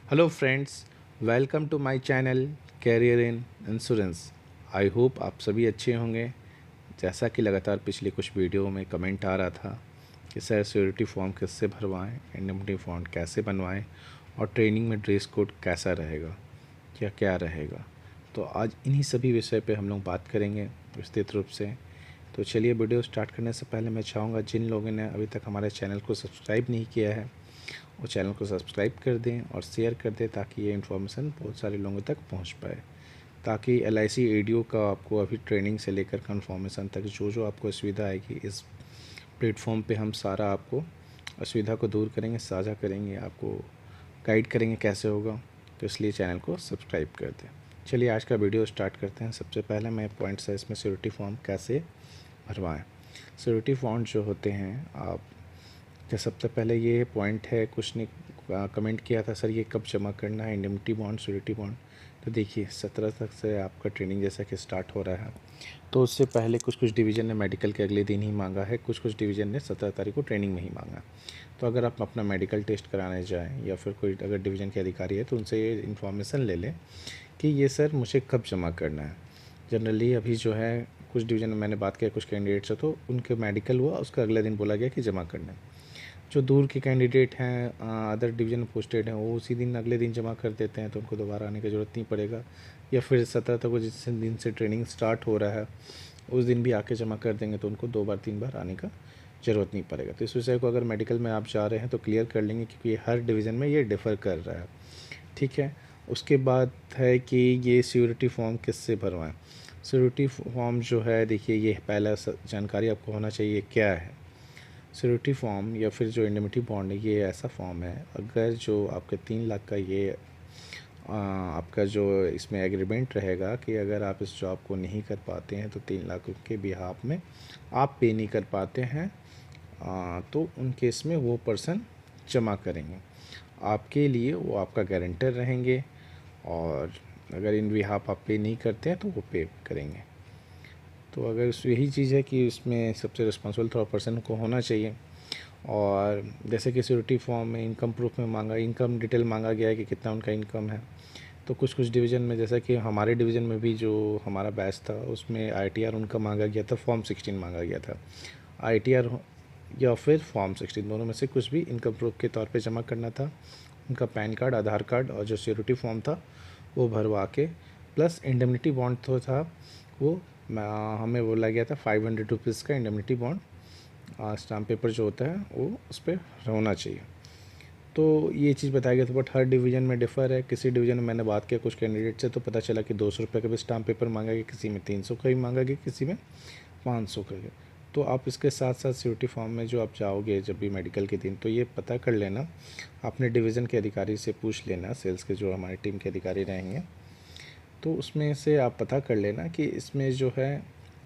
Hello friends, welcome to my channel career in insurance. I hope आप सभी अच्छे होंगे। जैसा कि लगातार पिछले कुछ वीडियो में कमेंट आ रहा था कि सर सिक्योरिटी फॉर्म किससे भरवाएं, इंडemnity फॉर्म कैसे बनवाएं और ट्रेनिंग में ड्रेस कोड कैसा रहेगा, क्या क्या रहेगा। तो आज इन्हीं सभी विषय पे हम लोग बात करेंगे विस्तृत रूप से। तो चलिए वीडियो स्टार्ट करने से पहले मैं चाहूँगा जिन लोगों ने अभी तक हमारे चैनल को सब्सक्राइब नहीं किया है वो चैनल को सब्सक्राइब कर दें और शेयर कर दें ताकि ये इन्फॉर्मेशन बहुत सारे लोगों तक पहुंच पाए, ताकि LIC एडीओ का आपको अभी ट्रेनिंग से लेकर कन्फर्मेशन तक जो जो आपको असुविधा आएगी इस प्लेटफॉर्म पे हम सारा आपको असुविधा को दूर करेंगे, साझा करेंगे, आपको गाइड करेंगे कैसे होगा। तो इसलिए चैनल को सब्सक्राइब कर दें। चलिए आज का वीडियो स्टार्ट करते हैं। सबसे पहले मैं पॉइंट्स है इसमें सिक्योरिटी फॉर्म कैसे भरवाएं। सिक्योरिटी फॉर्म जो होते हैं आप तो सबसे पहले ये पॉइंट है, कुछ ने कमेंट किया था सर ये कब जमा करना है इंडemnity बॉन्ड सिक्योरिटी बॉन्ड। तो देखिए 17 तक से आपका ट्रेनिंग जैसा कि स्टार्ट हो रहा है, तो उससे पहले कुछ कुछ डिवीज़न ने मेडिकल के अगले दिन ही मांगा है, कुछ कुछ डिवीज़न ने 17 तारीख को ट्रेनिंग में ही मांगा। तो अगर आप अपना मेडिकल टेस्ट कराने जाएँ या फिर कोई अगर डिवीज़न के अधिकारी है तो उनसे ये इन्फॉर्मेशन ले लें कि ये सर मुझे कब जमा करना है। जनरली अभी जो है कुछ डिवीज़न में मैंने बात किया कुछ कैंडिडेट से, तो उनके मेडिकल हुआ उसका अगले दिन बोला गया कि जमा करना है। जो दूर के कैंडिडेट हैं, अदर डिवीज़न में पोस्टेड हैं, वो उसी दिन अगले दिन जमा कर देते हैं तो उनको दोबारा आने की ज़रूरत नहीं पड़ेगा। या फिर 17 तक को जिस दिन से ट्रेनिंग स्टार्ट हो रहा है उस दिन भी आके जमा कर देंगे तो उनको 2 बार 3 बार आने का ज़रूरत नहीं पड़ेगा। तो इस विषय को अगर मेडिकल में आप जा रहे हैं तो क्लियर कर लेंगे क्योंकि हर डिवीज़न में ये डिफ़र कर रहा है। ठीक है। उसके बाद है कि ये सिक्योरिटी फॉर्म किससे भरवाएं। सिक्योरिटी फॉर्म जो है देखिए ये पहला जानकारी आपको होना चाहिए क्या है। सिक्योरिटी फॉर्म या फिर जो इंडemnity बॉन्ड है ये ऐसा फॉर्म है, अगर जो आपके 3 लाख का ये आपका जो इसमें एग्रीमेंट रहेगा कि अगर आप इस जॉब को नहीं कर पाते हैं तो 3 लाख के बिहाफ में आप पे नहीं कर पाते हैं, तो उन केस में वो पर्सन जमा करेंगे आपके लिए, वो आपका गारंटर रहेंगे। और अगर इन बिहाफ आप पे नहीं करते हैं तो वो पे करेंगे। तो अगर यही चीज़ है कि इसमें सबसे रिस्पॉन्सिबल थोड़ा पर्सन को होना चाहिए। और जैसे कि सिक्योरिटी फॉर्म में इनकम प्रूफ में मांगा, इनकम डिटेल मांगा गया है कि कितना उनका इनकम है। तो कुछ कुछ डिवीज़न में जैसा कि हमारे डिवीज़न में भी जो हमारा बैच था उसमें ITR उनका मांगा गया था, फॉर्म 16 मांगा गया था। ITR या फिर फॉर्म 16 दोनों में से कुछ भी इनकम प्रूफ के तौर पे जमा करना था। उनका पैन कार्ड, आधार कार्ड और जो सिक्योरिटी फॉर्म था वो भरवा के प्लस इंडemnity बॉन्ड तो था वो हमें बोला गया था 500 रुपीज़ का इंडemnity बॉन्ड स्टाम्प पेपर जो होता है वो उस पर होना चाहिए। तो ये चीज़ बताया गया था, बट हर डिवीज़न में डिफ़र है। किसी डिवीज़न में मैंने बात किया कुछ कैंडिडेट से तो पता चला कि 200 रुपये का भी स्टाम्प पेपर मांगा गया, किसी में 300 का भी मांगा गया, किसी में 500 का गया। तो आप इसके साथ साथ सिक्योरिटी फॉर्म में जो आप जाओगे जब भी मेडिकल के दिन तो ये पता कर लेना, अपने डिवीज़न के अधिकारी से पूछ लेना, सेल्स के जो हमारी टीम के अधिकारी रहेंगे तो उसमें से आप पता कर लेना कि इसमें जो है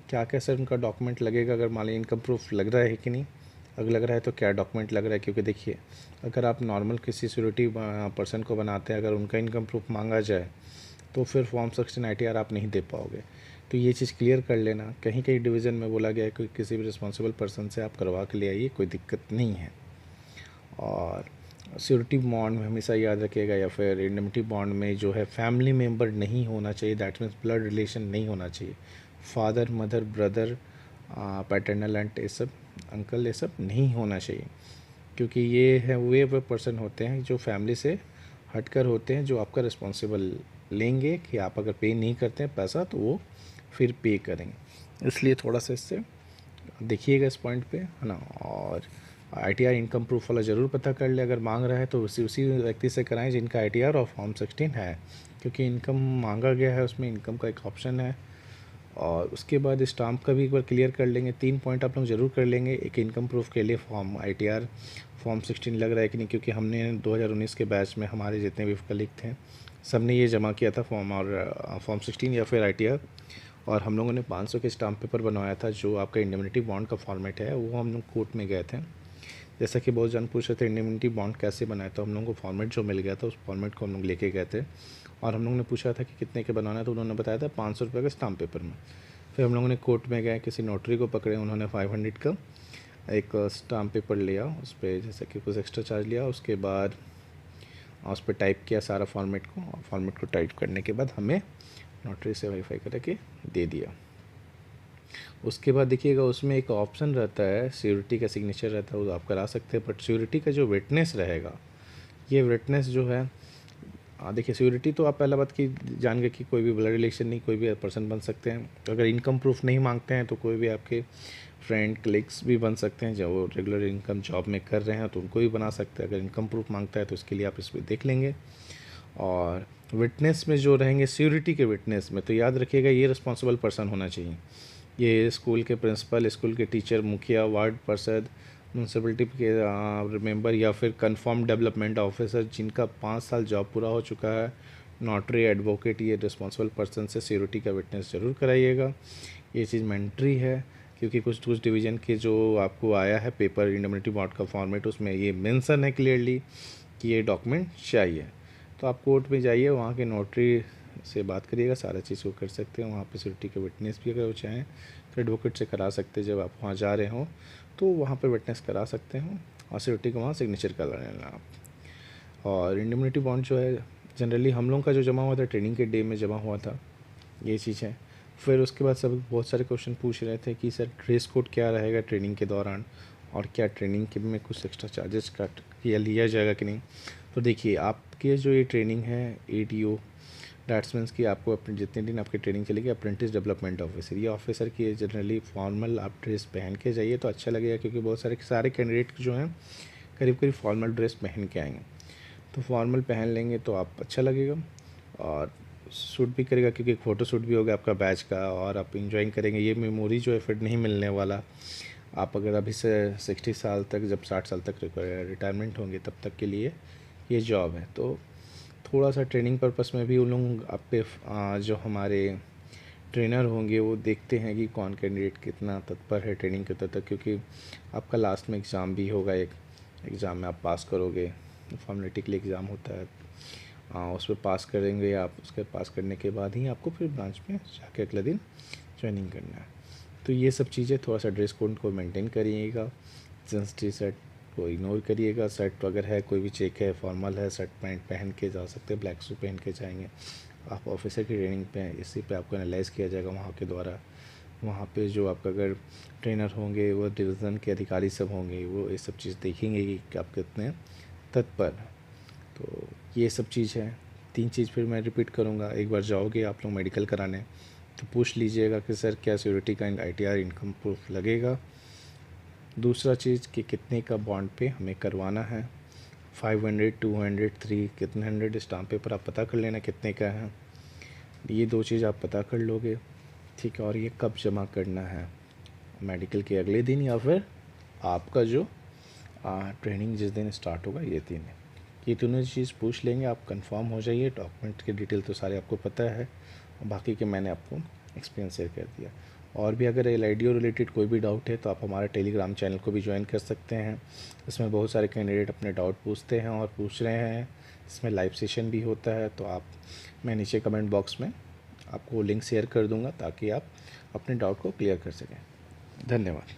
क्या क्या सर उनका डॉक्यूमेंट लगेगा। अगर मान लीजिए इनकम प्रूफ लग रहा है कि नहीं, अगर लग रहा है तो क्या डॉक्यूमेंट लग रहा है। क्योंकि देखिए अगर आप नॉर्मल किसी सिक्योरिटी पर्सन को बनाते हैं, अगर उनका इनकम प्रूफ मांगा जाए तो फिर फॉर्म 16 ITR आप नहीं दे पाओगे। तो ये चीज़ क्लियर कर लेना। कहीं कहीं डिवीज़न में बोला गया है कि किसी भी रिस्पॉन्सिबल पर्सन से आप करवा के ले आइए, कोई दिक्कत नहीं है। और सिक्योरिटी बॉन्ड में हमेशा याद रखिएगा या फिर इंडemnity बॉन्ड में जो है फैमिली मेम्बर नहीं होना चाहिए, दैट मीन्स ब्लड रिलेशन नहीं होना चाहिए। Father, mother, brother, paternal and ये सब, अंकल, ये सब नहीं होना चाहिए। क्योंकि ये है वो पर्सन होते हैं जो फैमिली से हटकर होते हैं, जो आपका रिस्पॉन्सिबल लेंगे कि आप अगर पे नहीं करते हैं पैसा तो वो फिर पे करेंगे। इसलिए थोड़ा सा इससे देखिएगा इस पॉइंट पे, है ना। और ITR इनकम प्रूफ वाला ज़रूर पता कर ले, अगर मांग रहा है तो उसी व्यक्ति से कराएं जिनका ITR और फॉर्म 16 है, क्योंकि इनकम मांगा गया है उसमें इनकम का एक ऑप्शन है। और उसके बाद स्टाम्प का भी एक बार क्लियर कर लेंगे। 3 पॉइंट आप लोग ज़रूर कर लेंगे। एक इनकम प्रूफ के लिए फॉर्म ITR फॉर्म 16 लग रहा है कि नहीं, क्योंकि हमने 2019 के बैच में हमारे जितने भी कलीग थे सब ने ये जमा किया था फॉर्म, और फॉर्म 16 या फिर ITR। और हम लोगों ने 500 के स्टाम्प पेपर बनवाया था। जो आपका इंडemnity बॉन्ड का फॉर्मेट है वो हम लोग कोर्ट में गए थे। जैसा कि बहुत जन पूछ रहे थे इंडemnity बॉन्ड कैसे बनाए, तो हम लोगों को फॉर्मेट जो मिल गया था उस फॉर्मेट को हम लोग लेके गए थे। और हम लोगों ने पूछा था कि कितने के बनाना है, तो उन्होंने बताया था 500 रुपये के स्टाम्प पेपर में। फिर हम लोगों ने कोर्ट में गए, किसी नोटरी को पकड़े, उन्होंने 500 का एक स्टाम्प पेपर लिया, उस पर जैसे कि कुछ एक्स्ट्रा चार्ज लिया। उसके बाद और उस पर टाइप किया सारा फॉर्मेट को, और फॉर्मेट को टाइप करने के बाद हमें नोटरी से वेरीफाई करके दे दिया। उसके बाद देखिएगा उसमें एक ऑप्शन रहता है सिक्योरिटी का सिग्नेचर रहता है, वो आप करा सकते हैं, बट सिक्योरिटी का जो विटनेस रहेगा, ये विटनेस जो है देखिए सिक्योरिटी तो आप पहला बात की जान गए कि कोई भी ब्लड रिलेशन नहीं, कोई भी पर्सन बन सकते हैं। अगर इनकम प्रूफ नहीं मांगते हैं तो कोई भी आपके फ्रेंड कलीग्स भी बन सकते हैं, जब वो रेगुलर इनकम जॉब में कर रहे हैं तो उनको भी बना सकते हैं। अगर इनकम प्रूफ मांगता है तो इसके लिए आप इस पर देख लेंगे। और विटनेस में जो रहेंगे सिक्योरिटी के विटनेस में, तो याद रखिएगा ये रिस्पॉन्सिबल पर्सन होना चाहिए। ये स्कूल के प्रिंसिपल, स्कूल के टीचर, मुखिया, वार्ड पार्षद, म्यूनसिपलिटी के मेंबर या फिर कन्फर्म डेवलपमेंट ऑफिसर जिनका 5 साल जॉब पूरा हो चुका है, नोटरी, एडवोकेट, ये रिस्पॉन्सिबल पर्सन से सिक्योरिटी का विटनेस ज़रूर कराइएगा। ये चीज़ मैंडेटरी है, क्योंकि कुछ डिवीज़न के जो आपको आया है पेपर इंडemnity बॉन्ड का फॉर्मेट, उसमें ये मेंशन है क्लियरली कि ये डॉक्यूमेंट चाहिए। तो आप कोर्ट में जाइए, वहाँ के नोटरी से बात करिएगा, सारा चीज़ को कर सकते हैं। वहाँ पे सिक्योरिटी का विटनेस भी अगर वो चाहें तो एडवोकेट से करा सकते हैं। जब आप वहाँ जा रहे हों तो वहाँ पे विटनेस करा सकते हो और सिक्योरिटी का वहाँ सिग्नेचर करा लेना आप। और इंडemnity बॉन्ड जो है जनरली हम लोगों का जो जमा हुआ था ट्रेनिंग के डे में जमा हुआ था, ये चीज़ है। फिर उसके बाद सब बहुत सारे क्वेश्चन पूछ रहे थे कि सर ड्रेस कोड क्या रहेगा ट्रेनिंग के दौरान, और क्या ट्रेनिंग के में कुछ एक्स्ट्रा चार्जेस कट या लिया जाएगा कि नहीं। तो देखिए आपके जो ये ट्रेनिंग है ADO दैट्स मीन्स कि आपको अपने जितने दिन आपकी ट्रेनिंग चलेगी अप्रेंटिस डेवलपमेंट ऑफिसर, ये ऑफिसर की जनरली फॉर्मल आप ड्रेस पहन के जाइए तो अच्छा लगेगा, क्योंकि बहुत सारे कैंडिडेट जो हैं करीब फॉर्मल ड्रेस पहन के आएंगे। तो फॉर्मल पहन लेंगे तो आप अच्छा लगेगा और शूट भी करेगा, क्योंकि एक फ़ोटो शूट भी होगा आपका बैच का, और आप इंजॉइंग करेंगे। ये मेमोरी जो है फिर नहीं मिलने वाला। आप अगर अभी से 60 साल तक, जब 60 साल तक रिटायरमेंट होंगे तब तक के लिए ये जॉब है। तो थोड़ा सा ट्रेनिंग पर्पस में भी उन लोग आप पे जो हमारे ट्रेनर होंगे वो देखते हैं कि कौन कैंडिडेट कितना तत्पर है ट्रेनिंग के तक, क्योंकि आपका लास्ट में एग्ज़ाम भी होगा, एक एग्ज़ाम में आप पास करोगे, फॉर्मेलिटी के लिए एग्ज़ाम होता है, उस पर पास करेंगे आप। उसके पास करने के बाद ही आपको फिर ब्रांच में जाके अगले दिन ज्वाइनिंग करना है। तो ये सब चीज़ें थोड़ा सा ड्रेस कोड को मेंटेन करिएगा। जींस टी शर्ट को इग्नोर करिएगा। शर्ट अगर है कोई भी चेक है, फॉर्मल है, शर्ट पैंट पहन के जा सकते हैं, ब्लैक सूट पहन के जाएंगे। आप ऑफिसर की ट्रेनिंग पे हैं, इसी पे आपको एनालाइज़ किया जाएगा वहाँ के द्वारा। वहाँ पे जो आपका अगर ट्रेनर होंगे वो डिवीज़न के अधिकारी सब होंगे, वो ये सब चीज़ देखेंगे कि आप कितने तत्पर। तो ये सब चीज़ है। 3 चीज़ फिर मैं रिपीट करूँगा। एक बार जाओगे आप लोग मेडिकल कराने तो पूछ लीजिएगा कि सर क्या सिक्योरिटी का ITR इनकम प्रूफ लगेगा। दूसरा चीज़ कि कितने का बॉन्ड पे हमें करवाना है, 500, 200, 3 कितने 100 स्टाम्प पेपर आप पता कर लेना कितने का है। ये 2 चीज़ आप पता कर लोगे, ठीक है। और ये कब जमा करना है, मेडिकल के अगले दिन या फिर आपका जो ट्रेनिंग जिस दिन स्टार्ट होगा ये दिन है। ये दोनों चीज़ पूछ लेंगे, आप कंफर्म हो जाइए। डॉक्यूमेंट की डिटेल तो सारे आपको पता है, और बाकी के मैंने आपको एक्सपीरियंस शेयर कर दिया। और भी अगर LIDO रिलेटेड कोई भी डाउट है तो आप हमारे टेलीग्राम चैनल को भी ज्वाइन कर सकते हैं। इसमें बहुत सारे कैंडिडेट अपने डाउट पूछते हैं और पूछ रहे हैं। इसमें लाइव सेशन भी होता है, तो आप मैं नीचे कमेंट बॉक्स में आपको लिंक शेयर कर दूँगा ताकि आप अपने डाउट को क्लियर कर सकें। धन्यवाद।